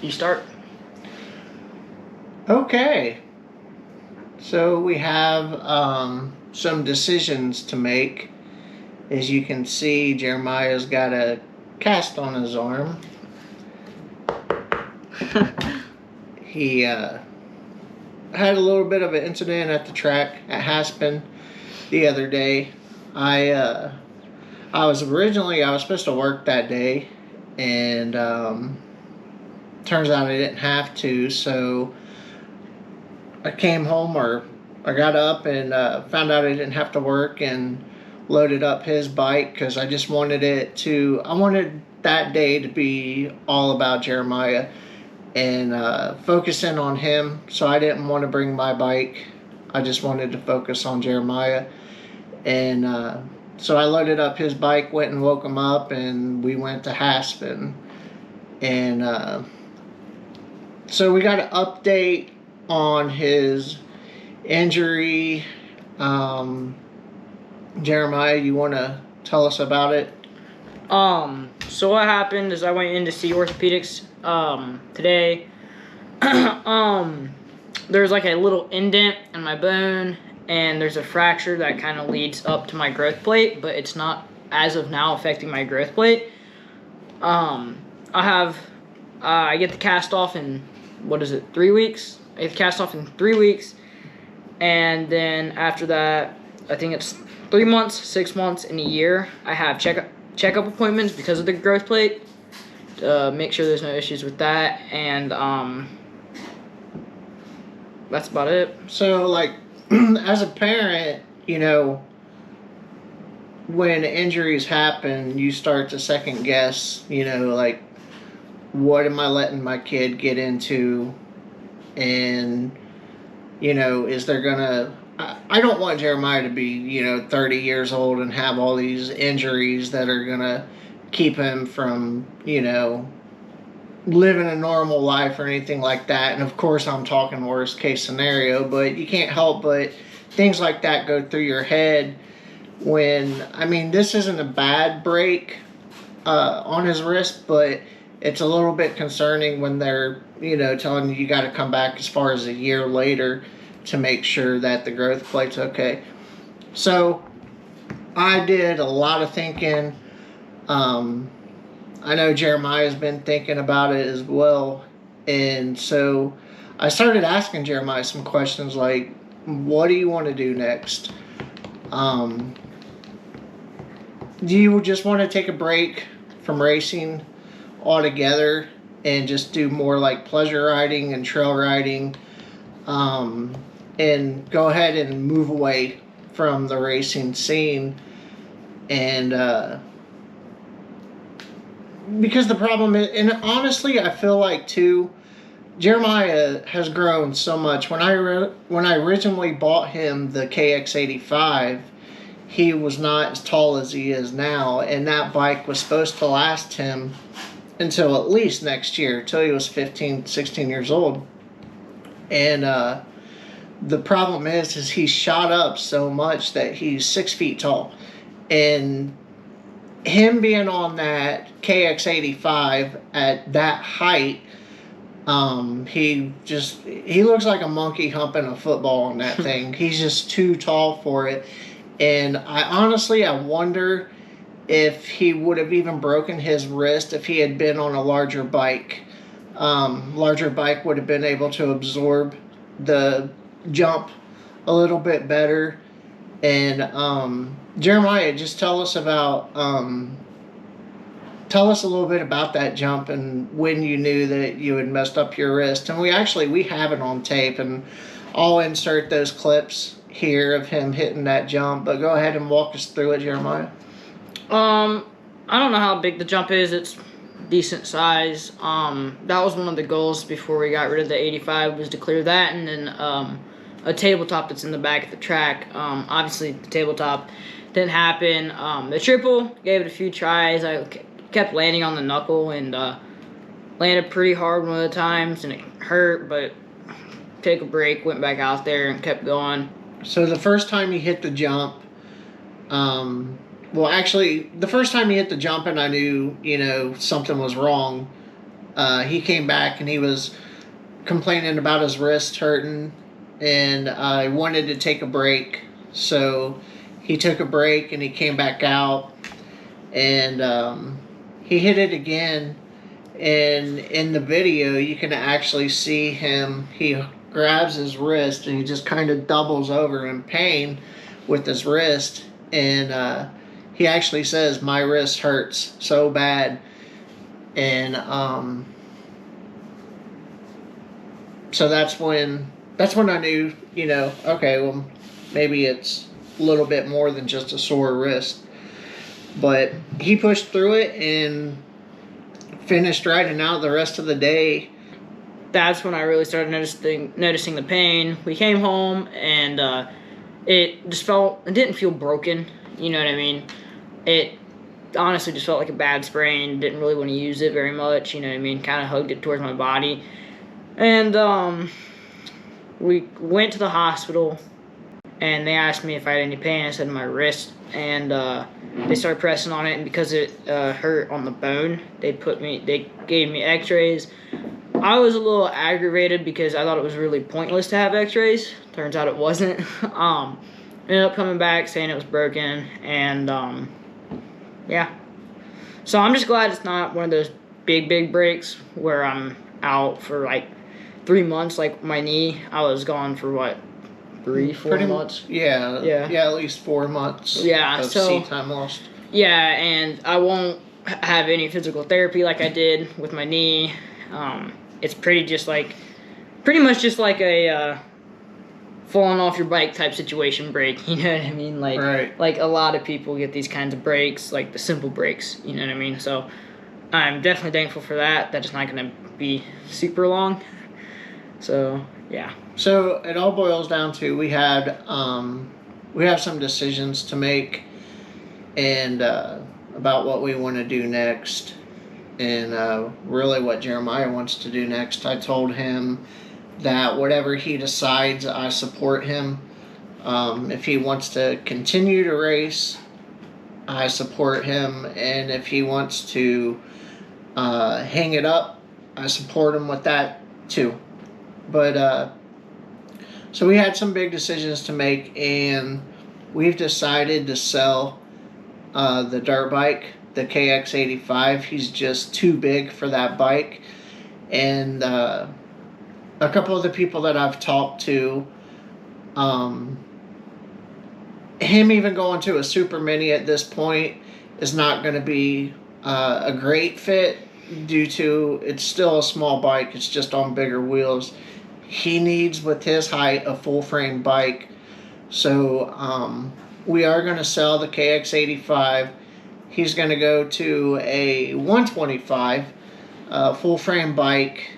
You start. Okay. So we have some decisions to make. As you can see, Jeremiah's got a cast on his arm. He had a little bit of an incident at the track at Haspin the other day. I was supposed to work that day, and turns out I didn't have to. So I came home, or I got up and found out I didn't have to work, and loaded up his bike because I just wanted I wanted that day to be all about Jeremiah and focus in on him. So I didn't want to bring my bike. I just wanted to focus on Jeremiah. And so I loaded up his bike, went and woke him up, and we went to Haspin. And so we got an update on his injury. Jeremiah, you want to tell us about it? So what happened is I went in to see orthopedics today. There's like a little indent in my bone, and there's a fracture that kind of leads up to my growth plate, but it's not as of now affecting my growth plate. I get the cast off in 3 weeks? I get the cast off in 3 weeks, and then after that, I think it's 3 months, 6 months, and a year. I have checkup appointments because of the growth plate to make sure there's no issues with that, and that's about it. So, like, as a parent, when injuries happen, you start to second guess, like, what am I letting my kid get into? And, is there gonna... I don't want Jeremiah to be, 30 years old and have all these injuries that are gonna keep him from, living a normal life or anything like that. And of course I'm talking worst case scenario, but you can't help but things like that go through your head when, this isn't a bad break on his wrist, but it's a little bit concerning when they're, telling you got to come back as far as a year later to make sure that the growth plate's okay. So I did a lot of thinking. I know Jeremiah's been thinking about it as well. And so I started asking Jeremiah some questions like, what do you want to do next? Do you just want to take a break from racing altogether and just do more like pleasure riding and trail riding, and go ahead and move away from the racing scene? And because the problem is, and honestly I feel like too, Jeremiah has grown so much. When I originally bought him the KX85, he was not as tall as he is now, and that bike was supposed to last him until at least next year, until he was 15, 16 years old. And the problem is he's shot up so much that he's 6 feet tall. And him being on that KX85 at that height, he looks like a monkey humping a football on that thing. He's just too tall for it. And I wonder if he would have even broken his wrist if he had been on a larger bike. Larger bike would have been able to absorb the jump a little bit better. And Jeremiah, just tell us a little bit about that jump and when you knew that you had messed up your wrist. And we have it on tape, and I'll insert those clips here of him hitting that jump. But go ahead and walk us through it, Jeremiah. I don't know how big the jump is. It's decent size. That was one of the goals before we got rid of the 85, was to clear that, and then a tabletop that's in the back of the track. Obviously the tabletop didn't happen. The triple, gave it a few tries. I kept landing on the knuckle and landed pretty hard one of the times, and it hurt, but took a break, went back out there and kept going. So the first time he hit the jump, the first time he hit the jump and I knew, something was wrong he came back and he was complaining about his wrist hurting, and I wanted to take a break. So he took a break and he came back out, and he hit it again. And in the video, you can actually see him. He grabs his wrist and he just kind of doubles over in pain with his wrist. And he actually says, "My wrist hurts so bad." And so that's when I knew, okay, well, maybe it's a little bit more than just a sore wrist. But he pushed through it and finished riding out the rest of the day. That's when I really started noticing the pain. We came home and it didn't feel broken. You know what I mean? It honestly just felt like a bad sprain. Didn't really want to use it very much. You know what I mean? Kind of hugged it towards my body. And we went to the hospital, and they asked me if I had any pain. I said my wrist, and they started pressing on it, and because it hurt on the bone, they gave me x-rays. I was a little aggravated because I thought it was really pointless to have x-rays. Turns out it wasn't. Ended up coming back saying it was broken, and yeah. So I'm just glad it's not one of those big breaks where I'm out for like 3 months. Like my knee, I was gone for what, 3-4 months? Yeah, at least 4 months. Yeah, of so seat time lost. Yeah, and I won't have any physical therapy like I did with my knee. It's pretty much just like a falling off your bike type situation break. You know what I mean? Like, right. Like a lot of people get these kinds of breaks, like the simple breaks. You know what I mean? So I'm definitely thankful for that. That's not going to be super long. So yeah. So it all boils down to we have some decisions to make, and about what we want to do next, and really what Jeremiah wants to do next. I told him that whatever he decides, I support him. If he wants to continue to race, I support him, and if he wants to hang it up, I support him with that too. But so we had some big decisions to make, and we've decided to sell the dirt bike, the KX85. He's just too big for that bike. And a couple of the people that I've talked to, him even going to a super mini at this point is not going to be a great fit due to it's still a small bike. It's just on bigger wheels. He needs, with his height, a full frame bike. So we are going to sell the KX85. He's going to go to a 125 full frame bike.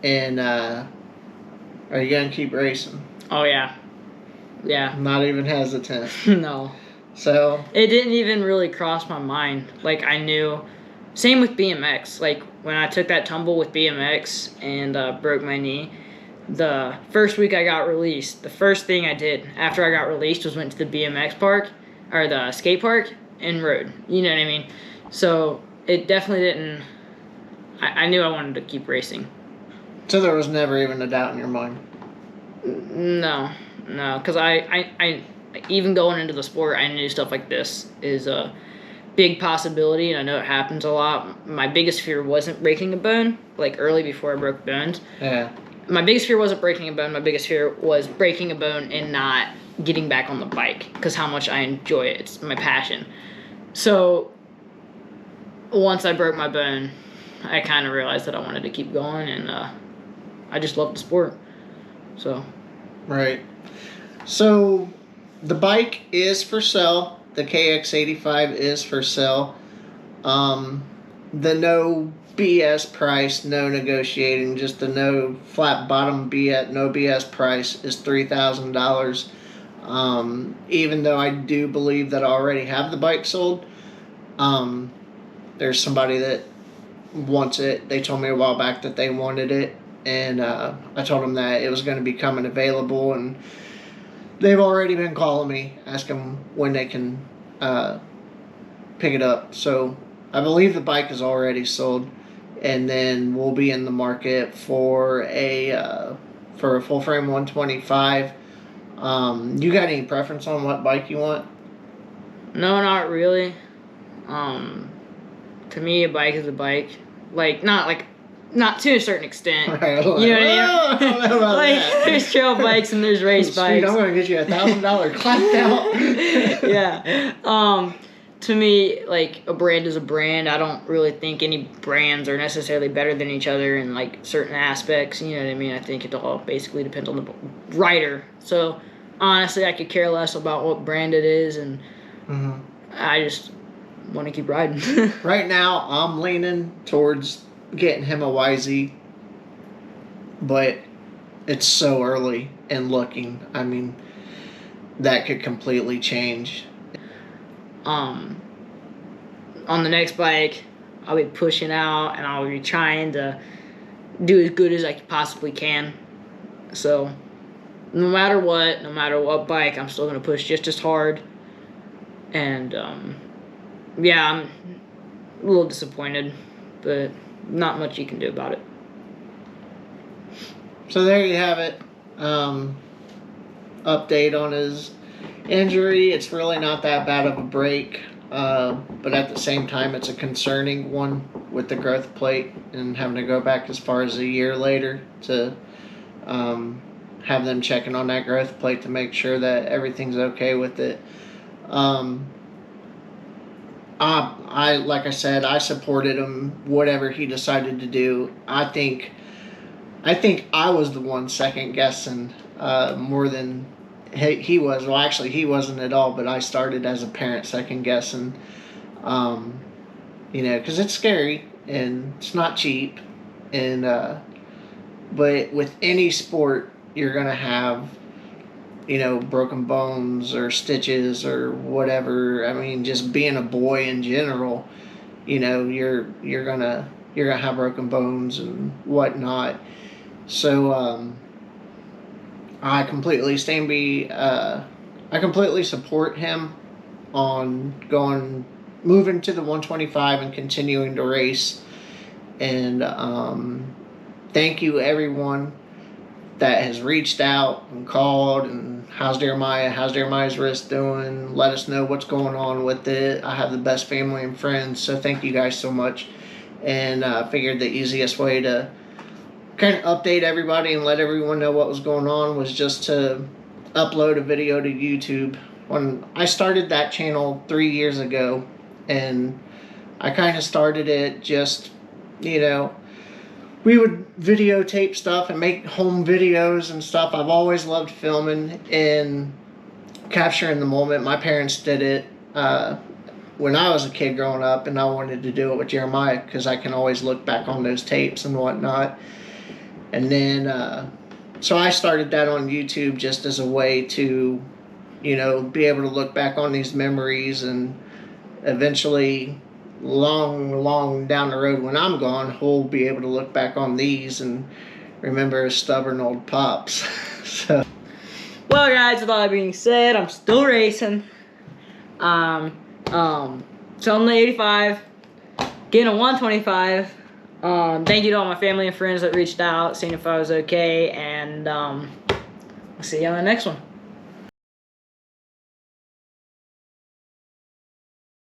And are you going to keep racing? Oh yeah. Yeah. Not even hesitant. No. So it didn't even really cross my mind. Like I knew. Same with BMX. Like when I took that tumble with BMX and broke my knee. The first week I got released, the first thing I did after I got released was went to the BMX park, or the skate park, and rode. You know what I mean? So it definitely didn't. I knew I wanted to keep racing. So there was never even a doubt in your mind? No, because I even going into the sport, I knew stuff like this is a big possibility, and I know it happens a lot. My biggest fear wasn't breaking a bone, like early before I broke bones. Yeah. My biggest fear wasn't breaking a bone. My biggest fear was breaking a bone and not getting back on the bike, because how much I enjoy it. It's my passion. So once I broke my bone, I kind of realized that I wanted to keep going, and I just love the sport. So. Right. So the bike is for sale. The KX85 is for sale. The no BS price, no negotiating, just the no flat bottom BS, no BS price is $3,000. Even though I do believe that I already have the bike sold, there's somebody that wants it. They told me a while back that they wanted it, and I told them that it was going to be coming available, and they've already been calling me, asking when they can pick it up. So I believe the bike is already sold. and then we'll be in the market for a full frame 125. You got any preference on what bike you want? No, not really. To me, a bike is a bike. Not to a certain extent. Right, You know what I mean? I don't know about that. There's trail bikes and there's race Sweet, bikes. I'm gonna get you $1,000 clapped out. Yeah. To me, like, a brand is a brand. I don't really think any brands are necessarily better than each other in, like, certain aspects. You know what I mean? I think it all basically depends on the rider. So, honestly, I could care less about what brand it is, and I just want to keep riding. Right now, I'm leaning towards getting him a YZ, but it's so early in looking. I mean, that could completely change. On the next bike, I'll be pushing out and I'll be trying to do as good as I possibly can. So, no matter what bike, I'm still gonna push just as hard. And yeah, I'm a little disappointed, but not much you can do about it. So there you have it. Update on his injury. It's really not that bad of a break, but at the same time, it's a concerning one with the growth plate and having to go back as far as a year later to have them checking on that growth plate to make sure that everything's okay with it. I like I said, I supported him whatever he decided to do. I think I was the one second guessing more than he was. Well, actually, he wasn't at all. But I started as a parent second guessing. Because it's scary and it's not cheap, and but with any sport, you're gonna have broken bones or stitches or whatever. I mean, just being a boy in general, you're gonna have broken bones and whatnot. So I completely I completely support him on moving to the 125 and continuing to race. And thank you everyone that has reached out and called and how's Jeremiah's wrist doing, let us know what's going on with it. I have the best family and friends, so thank you guys so much. And I figured the easiest way to kind of update everybody and let everyone know what was going on was just to upload a video to YouTube. When I started that channel 3 years ago, and I kind of started it just, we would videotape stuff and make home videos and stuff. I've always loved filming and capturing the moment. My parents did it when I was a kid growing up, and I wanted to do it with Jeremiah because I can always look back on those tapes and whatnot. And then, so I started that on YouTube just as a way to, be able to look back on these memories, and eventually, long down the road when I'm gone, we'll be able to look back on these and remember stubborn old pops. So, well, guys, with all that being said, I'm still racing. So I'm the 85, getting a 125. Thank you to all my family and friends that reached out, seeing if I was okay, and we'll see you on the next one.